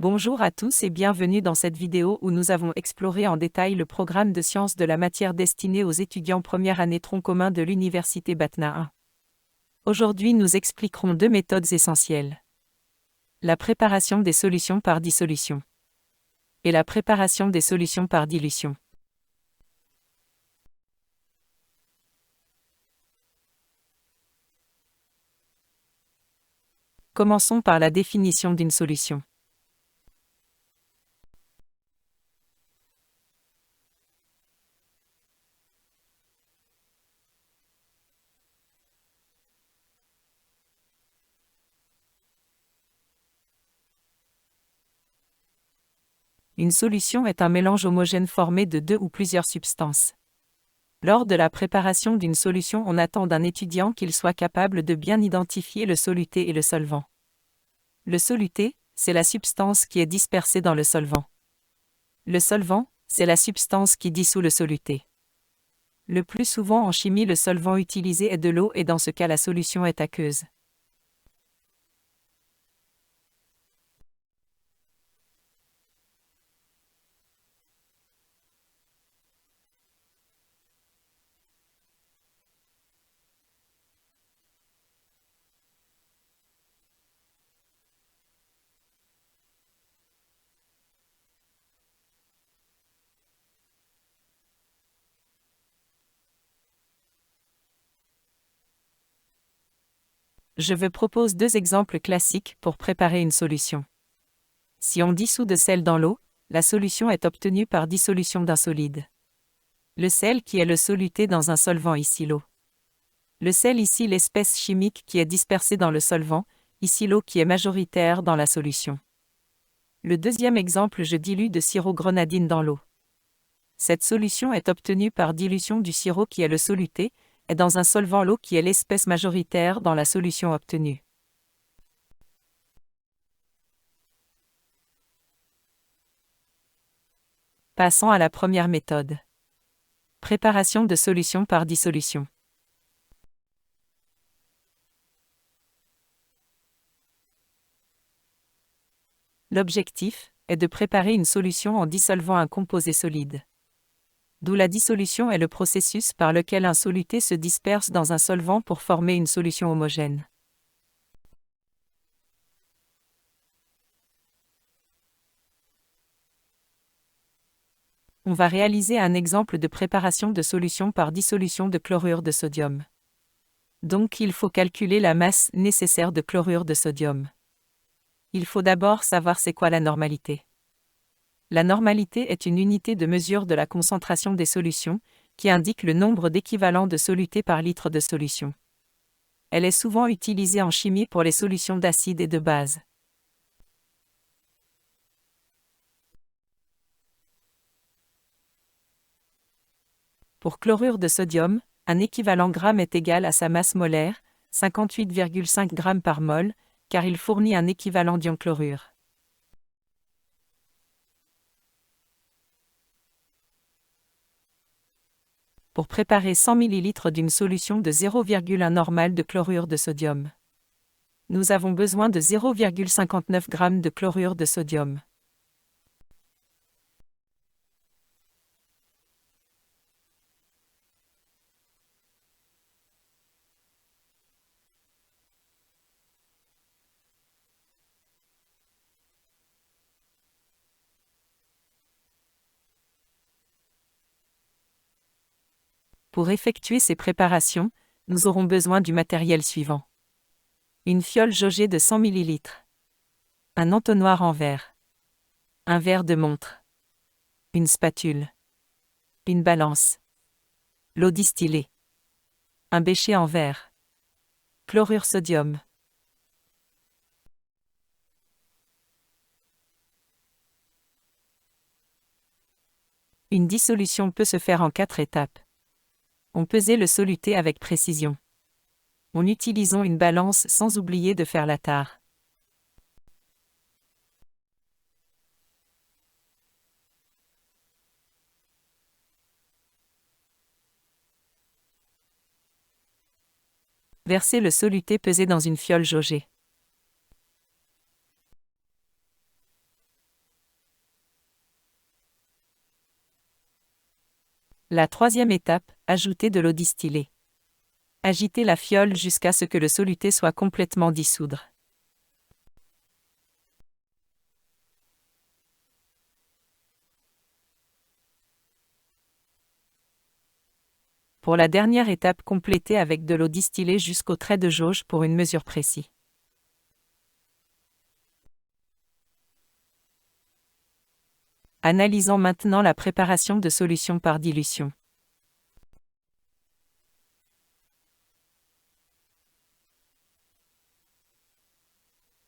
Bonjour à tous et bienvenue dans cette vidéo où nous avons exploré en détail le programme de sciences de la matière destiné aux étudiants première année tronc commun de l'Université Batna 1. Aujourd'hui nous expliquerons deux méthodes essentielles. La préparation des solutions par dissolution et la préparation des solutions par dilution. Commençons par la définition d'une solution. Une solution est un mélange homogène formé de deux ou plusieurs substances. Lors de la préparation d'une solution, on attend d'un étudiant qu'il soit capable de bien identifier le soluté et le solvant. Le soluté, c'est la substance qui est dispersée dans le solvant. Le solvant, c'est la substance qui dissout le soluté. Le plus souvent en chimie, le solvant utilisé est de l'eau et dans ce cas la solution est aqueuse. Je vous propose deux exemples classiques pour préparer une solution. Si on dissout de sel dans l'eau, la solution est obtenue par dissolution d'un solide. Le sel qui est le soluté dans un solvant, ici l'eau. Le sel, ici l'espèce chimique qui est dispersée dans le solvant, ici l'eau qui est majoritaire dans la solution. Le deuxième exemple, je dilue de sirop grenadine dans l'eau. Cette solution est obtenue par dilution du sirop qui est le soluté, et dans un solvant l'eau qui est l'espèce majoritaire dans la solution obtenue. Passons à la première méthode. Préparation de solution par dissolution. L'objectif est de préparer une solution en dissolvant un composé solide. D'où la dissolution est le processus par lequel un soluté se disperse dans un solvant pour former une solution homogène. On va réaliser un exemple de préparation de solution par dissolution de chlorure de sodium. Donc il faut calculer la masse nécessaire de chlorure de sodium. Il faut d'abord savoir c'est quoi la normalité. La normalité est une unité de mesure de la concentration des solutions, qui indique le nombre d'équivalents de solutés par litre de solution. Elle est souvent utilisée en chimie pour les solutions d'acides et de bases. Pour chlorure de sodium, un équivalent gramme est égal à sa masse molaire, 58,5 g par mol, car il fournit un équivalent d'ion chlorure. Pour préparer 100 ml d'une solution de 0,1 normale de chlorure de sodium, nous avons besoin de 0,59 g de chlorure de sodium. Pour effectuer ces préparations, nous aurons besoin du matériel suivant. Une fiole jaugée de 100 ml. Un entonnoir en verre. Un verre de montre. Une spatule. Une balance. L'eau distillée. Un bécher en verre. Chlorure sodium. Une dissolution peut se faire en 4 étapes. On pesait le soluté avec précision. On utilisant une balance sans oublier de faire la tare. Verser le soluté pesé dans une fiole jaugée. La troisième étape, ajouter de l'eau distillée. Agitez la fiole jusqu'à ce que le soluté soit complètement dissoudre. Pour la dernière étape, complétez avec de l'eau distillée jusqu'au trait de jauge pour une mesure précise. Analysons maintenant la préparation de solution par dilution.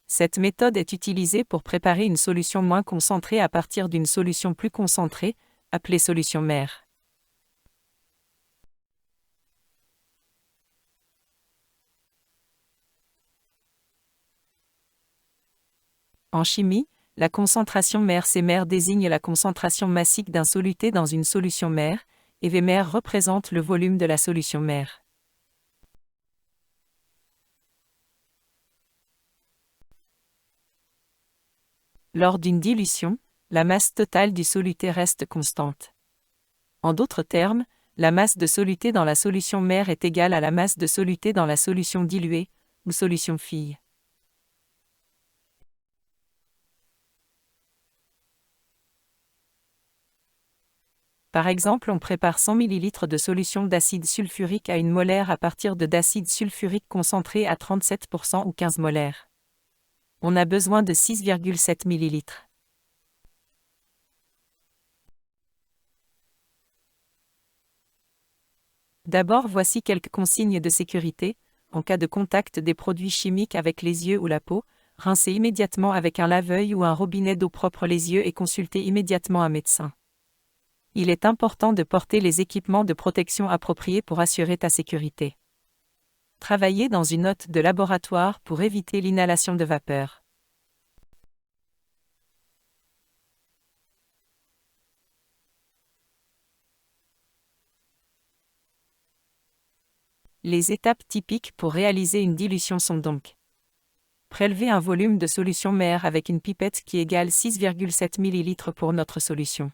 Cette méthode est utilisée pour préparer une solution moins concentrée à partir d'une solution plus concentrée, appelée solution mère. En chimie, la concentration mère C-mère désigne la concentration massique d'un soluté dans une solution mère, et V-mère représente le volume de la solution mère. Lors d'une dilution, la masse totale du soluté reste constante. En d'autres termes, la masse de soluté dans la solution mère est égale à la masse de soluté dans la solution diluée, ou solution fille. Par exemple, on prépare 100 ml de solution d'acide sulfurique à 1 molaire à partir d'acide sulfurique concentré à 37% ou 15 molaires. On a besoin de 6,7 ml. D'abord, voici quelques consignes de sécurité. En cas de contact des produits chimiques avec les yeux ou la peau, rincez immédiatement avec un lave-œil ou un robinet d'eau propre les yeux et consultez immédiatement un médecin. Il est important de porter les équipements de protection appropriés pour assurer ta sécurité. Travaillez dans une hotte de laboratoire pour éviter l'inhalation de vapeur. Les étapes typiques pour réaliser une dilution sont donc: prélever un volume de solution mère avec une pipette qui égale 6,7 ml pour notre solution.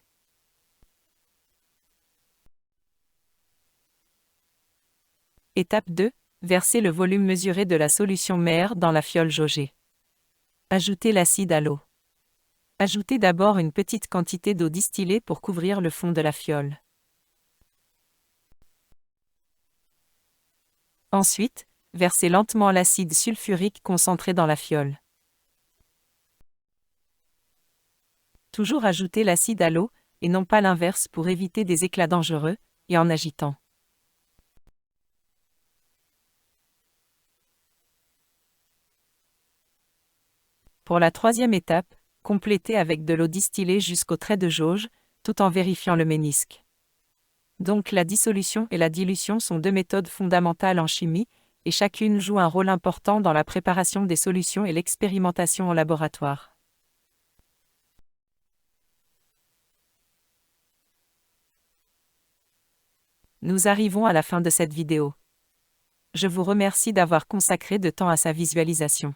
Étape 2. Verser le volume mesuré de la solution mère dans la fiole jaugée. Ajoutez l'acide à l'eau. Ajoutez d'abord une petite quantité d'eau distillée pour couvrir le fond de la fiole. Ensuite, versez lentement l'acide sulfurique concentré dans la fiole. Toujours ajouter l'acide à l'eau, et non pas l'inverse pour éviter des éclats dangereux, et en agitant. Pour la troisième étape, complétez avec de l'eau distillée jusqu'au trait de jauge, tout en vérifiant le ménisque. Donc la dissolution et la dilution sont deux méthodes fondamentales en chimie, et chacune joue un rôle important dans la préparation des solutions et l'expérimentation en laboratoire. Nous arrivons à la fin de cette vidéo. Je vous remercie d'avoir consacré de temps à sa visualisation.